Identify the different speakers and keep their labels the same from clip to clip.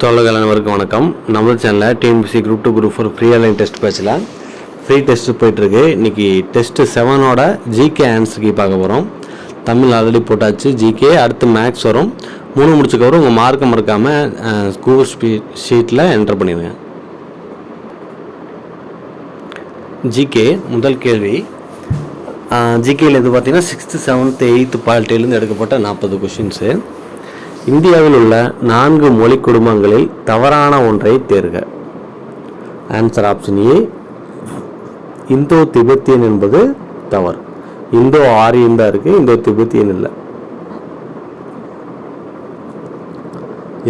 Speaker 1: தோழர்கள் அனைவருக்கும் வணக்கம். நம்ம சேனலில் TNPSC group 2 group 4 free online test பேட்சில் ஃப்ரீ டெஸ்ட் போயிட்டுருக்கு. இன்றைக்கி டெஸ்ட்டு 7ஓட ஜிகே ஆன்சருக்கு பார்க்க போகிறோம். தமிழ் ஆல்ரெடி போட்டாச்சு. ஜிகே அடுத்து மேக்ஸ் வரும். 3 முடிச்சுக்கப்புறம் உங்கள் மார்க்கை மறக்காமல் கூகுள் ஷீட்டில் என்டர் பண்ணிடுங்க. ஜிகே முதல் கேள்வி. ஜிகேயில் இது பார்த்திங்கன்னா 6th 7th 8th பாலிட்டியிலேருந்து எடுக்கப்பட்ட 40 கொஷின்ஸு. இந்தியாவில் உள்ள 4 மொழி குடும்பங்களில் தவறான ஒன்றை தேர்க. Answer option A, Indo Tibetan என்பது தவறு. இந்தோ ஆரியன் தான் இருக்குது, இந்தோ திபெத்தியன் இல்லை.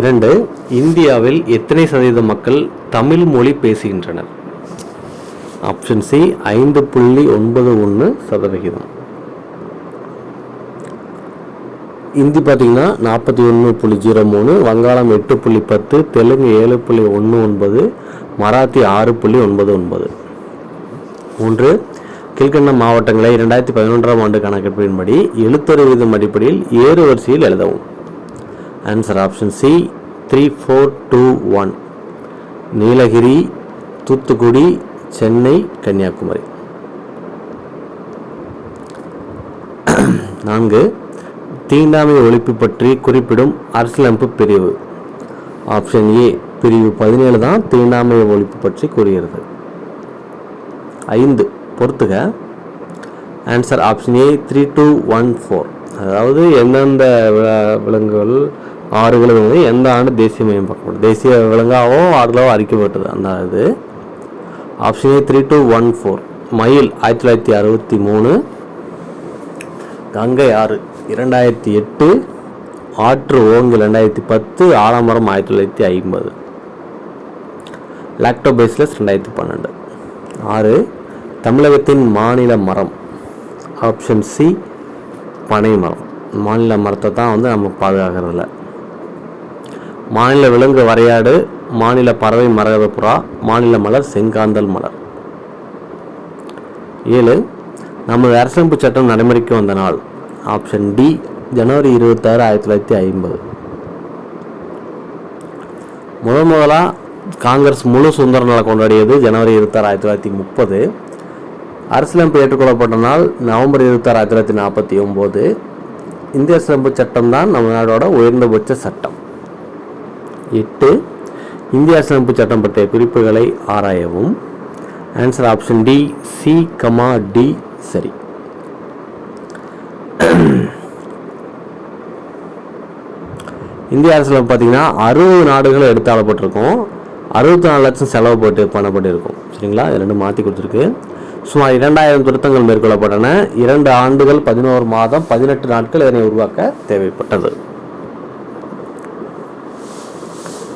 Speaker 1: 2, இந்தியாவில் எத்தனை சதவீத மக்கள் தமிழ் மொழி பேசுகின்றனர்? Option C 5.91%. ஹிந்தி பார்த்தீங்கன்னா 41.03, வங்காளம் 8.10, தெலுங்கு 7.19, மராத்தி 6.99. 3, கீழ்கண்ட மாவட்டங்களை 2011ஆம் ஆண்டு கணக்கெடுப்பின்படி எழுத்தறிவு விகிதம் அடிப்படையில் ஏறு வரிசையில் எழுதவும். Answer option C 3, 4, 2, 1. Nilgiri, Thoothukudi, Chennai, Kanyakumari. 4, தீண்டாமை ஒழிப்பு பற்றி குறிப்பிடும் அரசியலமைப்பு பிரிவு. ஆப்ஷன் ஏ பிரிவு 17 தான் தீண்டாமை ஒழிப்பு பற்றி கூறுகிறது. 5, பொறுத்துக. Answer option A 3, 2, 1, 4. அதாவது எந்தெந்த விலங்குகள் ஆறுகள் எந்த ஆண்டு தேசியமயமாக்கப்பட்டது, தேசிய விலங்காவோ ஆறுகளோ அறிக்கப்பட்டது அந்த இது. Option A 3, 2, 1, 4. மயில் 1963, கங்கை ஆறு 2008, ஆற்று ஓங்கு 2010, ஆலமரம் 1950, லாக்டோபேசிலஸ் 2012. 6, தமிழகத்தின் மாநில மரம். ஆப்ஷன் சி பனை மரம். மாநில மரத்தை தான் நம்ம பாதுகாக்கிறதில்ல. மாநில விலங்கு வரையாடு, மாநில பறவை மரகத புறா, மாநில மலர் செங்காந்தல் மலர். 7, நமது அரசியலமைப்பு சட்டம் நடைமுறைக்கு வந்த நாள். ஆப்ஷன் டி ஜனவரி 26, 1950. முதலாக காங்கிரஸ் முழு சுதந்திர நாள் கொண்டாடியது ஜனவரி 26, 1930. அரசியலமைப்பு ஏற்றுக்கொள்ளப்பட்ட நாள் நவம்பர் 26, 1949. இந்திய அரசியலமைப்பு சட்டம் தான் நம்ம நாடோட உயர்ந்தபட்ச சட்டம். 8, இந்திய அரசியலமைப்பு சட்டம் பற்றிய குறிப்புகளை ஆராயவும். Answer option D C, D சரி. இந்திய அரசியல் பார்த்தீங்கன்னா 60 நாடுகள் எடுத்தாளப்பட்டிருக்கும். 64 லட்சம் செலவு பண்ணப்பட்டிருக்கும். சரிங்களா, இது 2 மாற்றி கொடுத்துருக்கு. சுமார் 2000 திருத்தங்கள் மேற்கொள்ளப்பட்டன. 2 ஆண்டுகள் 11 மாதம் 18 நாட்கள் இதனை உருவாக்க தேவைப்பட்டது.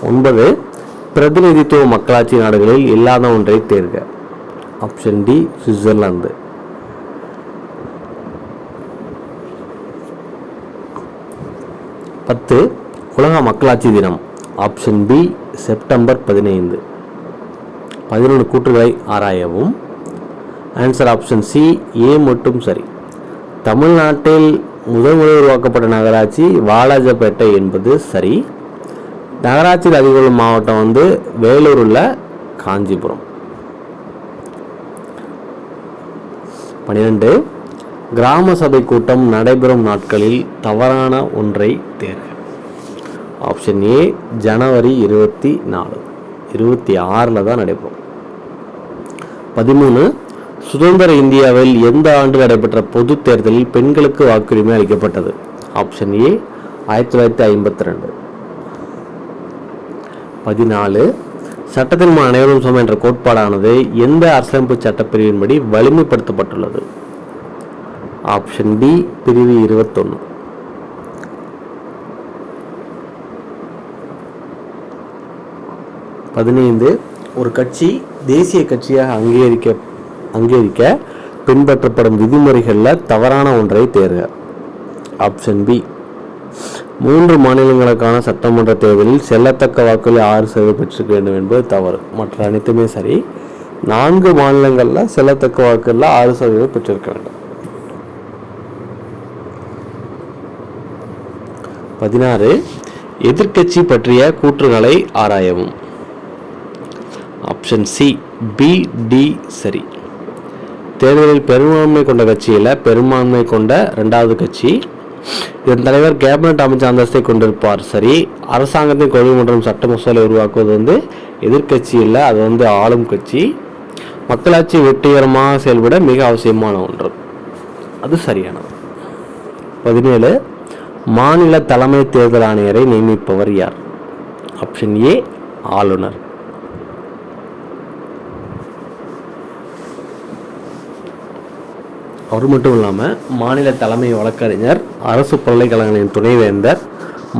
Speaker 1: 9, பிரதிநிதித்துவ மக்களாட்சி நாடுகளில் இல்லாத ஒன்றை தேர்க. Option D Switzerland. 10, உலக மக்களாட்சி தினம். Option B September 15. 11 கூற்றுகளை ஆராயவும். ஆன்சர் ஆப்ஷன் சி ஏ மட்டும் சரி. தமிழ்நாட்டில் முதலில் உருவாக்கப்பட்ட நகராட்சி வாலாஜப்பேட்டை என்பது சரி. நகராட்சியில் அதிக மாவட்டம் வேலூர் உள்ள காஞ்சிபுரம். 12, கிராம சபை கூட்டம் நடைபெறும் நாட்களில் தவறான ஒன்றை தேர்க. ஆப்ஷன் ஏ ஜனவரி 24, 26 தான் நடைபெறும். 13, சுதந்திர இந்தியாவில் எந்த ஆண்டு நடைபெற்ற பொது தேர்தலில் பெண்களுக்கு வாக்குரிமை அளிக்கப்பட்டது? Option A 1952. 14, சட்டத்தின் முன் அனைவரும் சமம் என்ற கோட்பாடானது எந்த அரசியலமைப்பு சட்டப்பிரிவின்படி வலிமைப்படுத்தப்பட்டுள்ளது? ஆப்ஷன் டி பிரிவு 21. 15, ஒரு கட்சி தேசிய கட்சியாக அங்கீகரிக்க பின்பற்றப்படும் விதிமுறைகளில் தவறான ஒன்றை தேர்க. ஆப்ஷன் பி 3 மாநிலங்களுக்கான சட்டமன்ற தேர்தலில் செல்லத்தக்க வாக்குகளை 6% பெற்றிருக்க வேண்டும் என்பது தவறு. மற்ற அனைத்துமே சரி. 4 மாநிலங்களில் செல்லத்தக்க வாக்குகளில் 6% பெற்றிருக்க வேண்டும். 16, எதிர்க்கட்சி பற்றிய கூற்றுகளை ஆராயவும். ஆப்ஷன் சி பி டி சரி. தேர்தலில் பெரும்பான்மை கொண்ட கட்சியில் பெரும்பான்மை கொண்ட 2வது கட்சி. இதன் தலைவர் கேபினட் அமைச்சர் அந்தஸ்தை கொண்டிருப்பார் சரி. அரசாங்கத்தின் கொள்கை மற்றும் சட்ட மசோதை உருவாக்குவது எதிர்கட்சி இல்லை, அது ஆளும் கட்சி. மக்களாட்சி வெற்றிகரமாக செயல்பட மிக அவசியமான ஒன்று, அது சரியானது. 17 மாநில தலைமை தேர்தல் ஆணையரை நியமிப்பவர் யார்? ஆப்ஷன் ஏ ஆளுநர். அவர் மட்டும் இல்லாமல் மாநில தலைமை வழக்கறிஞர், அரசு பல்கலைக்கழகங்களின் துணைவேந்தர்,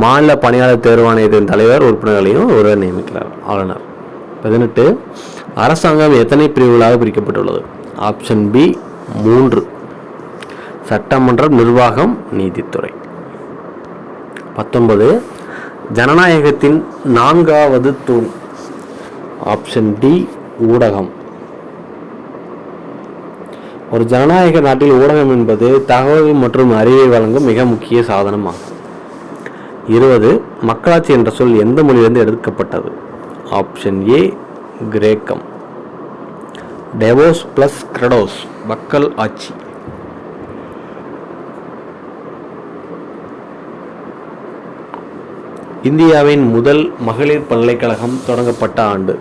Speaker 1: மாநில பணியாளர் தேர்வாணையத்தின் தலைவர் உறுப்பினர்களையும் ஒருவர் நியமிக்கிறார் ஆளுநர். 18 அரசாங்கம் எத்தனை பிரிவுகளாக பிரிக்கப்பட்டுள்ளது? Option B 3. சட்டமன்றம், நிர்வாகம், நீதித்துறை. 19 ஜனநாயகத்தின் 4வது தூண். ஆப்ஷன் டி ஊடகம். ஒரு ஜனநாயக நாட்டில் ஊடகம் என்பது தகவல் மற்றும் அறிவை வழங்கும் மிக முக்கிய சாதனமாகும். 20 மக்களாட்சி என்ற சொல் எந்த மொழியிலிருந்து எடுக்கப்பட்டது? ஆப்ஷன் ஏ கிரேக்கம். டெவோஸ் பிளஸ் கிரடோஸ் மக்கள் ஆட்சி. இந்தியாவின் முதல் மகளிர் பல்கலைக்கழகம் தொடங்கப்பட்ட ஆண்டு.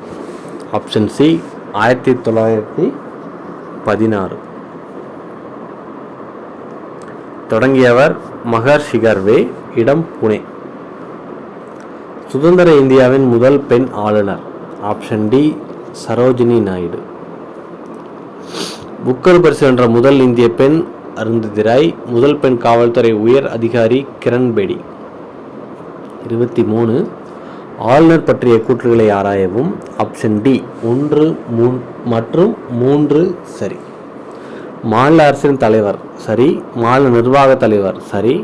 Speaker 1: Option C 1916. தொடங்கியவர் மகர்ஷி கர்வே. இடம் புனே. சுதந்திர இந்தியாவின் முதல் பெண் ஆளுநர். Option D Sarojini Naidu. Booker பரிசு வென்ற முதல் இந்திய பெண் அருந்ததி ராய். முதல் பெண் காவல்துறை உயர் அதிகாரி கிரண் பேடி. 23 ஆளுநர் பற்றிய கூற்றுகளை ஆராயவும். ஆப்ஷன் டி 1 மற்றும் 3 சரி. மாநில அரசின் தலைவர் சரி. மாநில நிர்வாக தலைவர் சரி.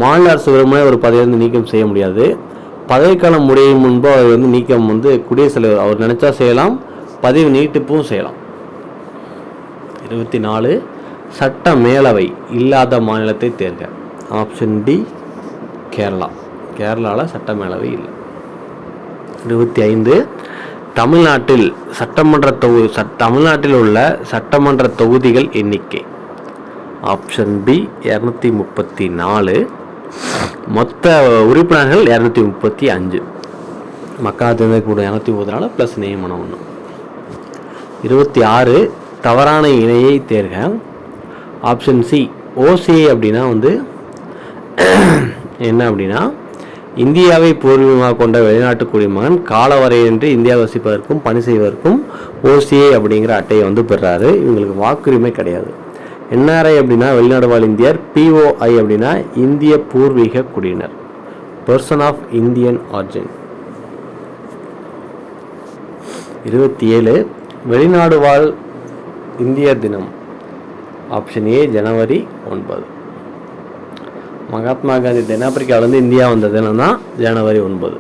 Speaker 1: மாநில அரசு வெறுமனே ஒரு பதவியிலிருந்து நீக்கம் செய்ய முடியாது. பதவிக்காலம் முடியும் முன்பு அவர் நீக்கம் குடியரசுத் தலைவர் அவர் நினைச்சா செய்யலாம், பதவி நீட்டிப்பும் செய்யலாம். 24 சட்ட மேலவை இல்லாத மாநிலத்தை தேர்க. Option D Kerala. கேரளாவில் சட்ட மேலவை இல்லை. 25 தமிழ்நாட்டில் தமிழ்நாட்டில் உள்ள சட்டமன்ற தொகுதிகள் எண்ணிக்கை. Option B 234. மொத்த உறுப்பினர்கள் 235. மக்களால் தேர்ந்தெடுக்கக்கூடிய 234 ப்ளஸ் நியமனம் 1. 26 தவறான இணையை தேர்க. ஆப்ஷன் சி ஓசிஐ அப்படின்னா என்ன அப்படின்னா, இந்தியாவை பூர்வீகமாக கொண்ட வெளிநாட்டு குடிமகன் காலவரையின்றி இந்தியாவில் வசிப்பதற்கும் பணி செய்வதற்கும் ஓசிஐ அப்படிங்கிற அட்டையை பெறாரு. இவங்களுக்கு வாக்குரிமை கிடையாது. என்ஆர்ஐ அப்படின்னா வெளிநாடு வாழ் இந்தியர். பிஓஐ அப்படின்னா இந்திய பூர்வீக குடியினர், பர்சன் ஆஃப் இந்தியன் ஆர்ஜின். 27 வெளிநாடு வாழ் இந்தியர் தினம். ஆப்ஷன் ஏ ஜனவரி 9. மகாத்மா காந்தி தென்னாப்பிரிக்காவிலிருந்து இந்தியா வந்த தினம் தான் ஜனவரி 9.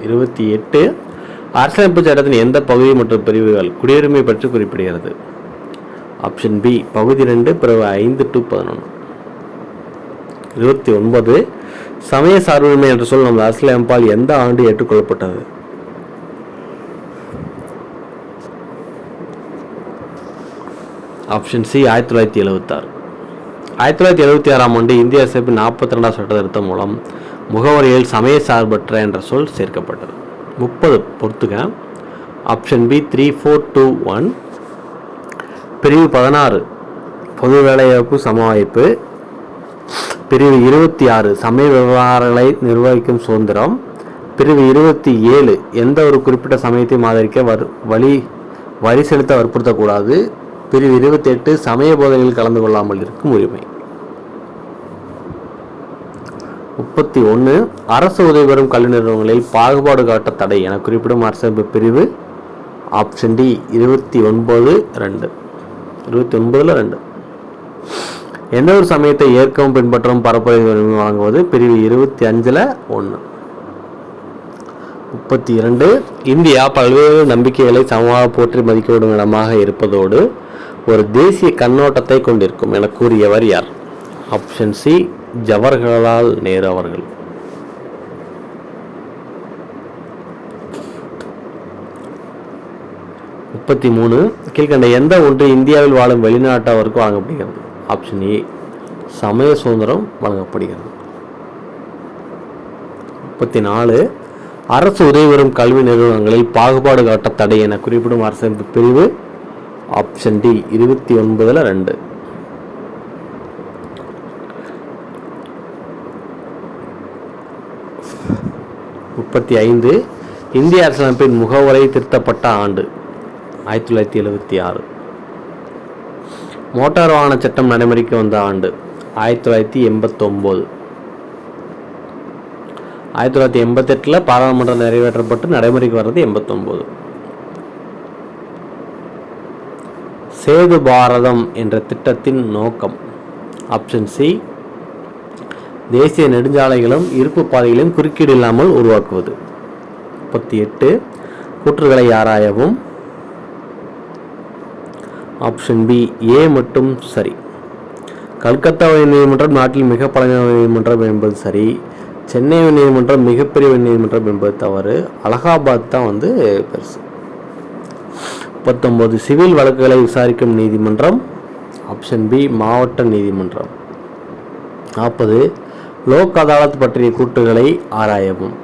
Speaker 1: 28 அரசியலமைப்பு சட்டத்தின் எந்த பகுதி மற்றும் பிரிவுகள் குடியுரிமை பற்றி குறிப்பிடுகிறது? ஆப்ஷன் பி பகுதி 2 பிறகு 5 to 11. 29 சமய சார்புரிமை என்ற சொல் நமது அரசியலமைப்பால் எந்த ஆண்டு ஏற்றுக்கொள்ளப்பட்டது? Option C 1976. 1976ஆம் ஆண்டு இந்திய அரசியலமைப்பின் 42வது சட்ட திருத்தம் மூலம் முகவரியில் சமய சார்பற்ற என்ற சொல் சேர்க்கப்பட்டது. 30 பொறுத்துக. Option B 3421. பிரிவு 16 பொது வேலைவாய்ப்பு சமவாய்ப்பு. பிரிவு 26 சமய விவகாரங்களை நிர்வகிக்கும் சுதந்திரம். பிரிவு 27 எந்த ஒரு குறிப்பிட்ட சமயத்தையும் ஆதரிக்க வரி செலுத்த வற்புறுத்தக்கூடாது. பிரிவு 28 சமய போதனையில் கலந்து கொள்ளாமல் இருக்கும் உரிமை. 31 அரசு உதவி பெறும் கல்வி நிறுவனங்களில் பாகுபாடு காட்ட தடை என குறிப்பிடும் அரசமைப்பு பிரிவு. Option D 29(2). எந்த ஒரு சமயத்தை ஏற்கவும் பின்பற்றவும் பரப்புரையும் வழங்குவது பிரிவு 25(1). 32 இந்தியா பல்வேறு நம்பிக்கைகளை சமமாக போற்றி மதிக்கப்படும் இடமாக இருப்பதோடு ஒரு தேசிய கண்ணோட்டத்தை கொண்டிருக்கும் என கூறியவர் யார்? ஆப்ஷன் சி ஜவஹர்லால் நேரு அவர்கள். 33 கீழ்கண்ட எந்த ஒன்று இந்தியாவில் வாழும் வெளிநாட்டவருக்கு வழங்கப்படுகிறது? ஆப்ஷன் ஏ சமய சுதந்திரம் வழங்கப்படுகிறது. 34 அரசு உதவி பெறும் கல்வி நிறுவனங்களில் பாகுபாடு காட்ட தடை என குறிப்பிடும் அரசமைப்பு பிரிவு? Option D 29(2). 35 இந்திய அரசியலமைப்பின் முகவுரை திருத்தப்பட்ட ஆண்டு? 1976. மோட்டார் வாகன சட்டம் நடைமுறைக்கு வந்த ஆண்டு? 1989. 1988 பாராளுமன்றம் நிறைவேற்றப்பட்டு நடைமுறைக்கு வர்றது 89. சேது பாரதம் என்ற திட்டத்தின் நோக்கம்? ஆப்ஷன் சி தேசிய நெடுஞ்சாலைகளும் இருப்பு பாதைகளையும் குறுக்கீடு இல்லாமல் உருவாக்குவது. 38 கூற்றுகளை ஆராயவும். ஆப்ஷன் பி ஏ மட்டும் சரி. கல்கத்தா உயர்நீதிமன்றம் நாட்டில் மிக பழமையான நீதிமன்றம் என்பது சரி. சென்னை உயர்நீதிமன்றம் மிகப்பெரிய உயர்நீதிமன்றம் என்பது தவறு. அலகாபாத் தான் பெருசு. 39 சிவில் வழக்குகளை விசாரிக்கும் நீதிமன்றம்? ஆப்ஷன் பி மாவட்ட நீதிமன்றம். 40 லோக் அதாலத் பற்றிய கூற்றுகளை ஆராயவும்.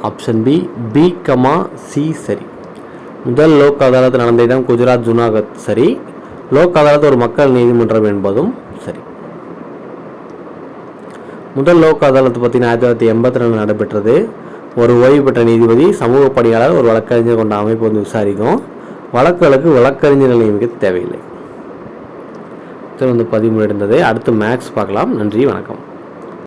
Speaker 1: Option B B comma C சரி. முதல் லோக் அதாலத் நடந்த இடம் குஜராத் ஜுனாகத் சரி. லோக் அதாலத் ஒரு மக்கள் நீதிமன்றம் என்பதும் சரி. முதல் லோக் அதாலத் பற்றி 1982 நடைபெற்றது. ஒரு ஓய்வு பெற்ற நீதிபதி, சமூக பணியாளர், ஒரு வழக்கறிஞர் கொண்ட அமைப்பு விசாரிக்கும். வழக்குகளுக்கு வழக்கறிஞர்கள் நியமிக்க தேவையில்லை. பதிவு இருந்தது. அடுத்து மேக்ஸ் பார்க்கலாம். நன்றி, வணக்கம்.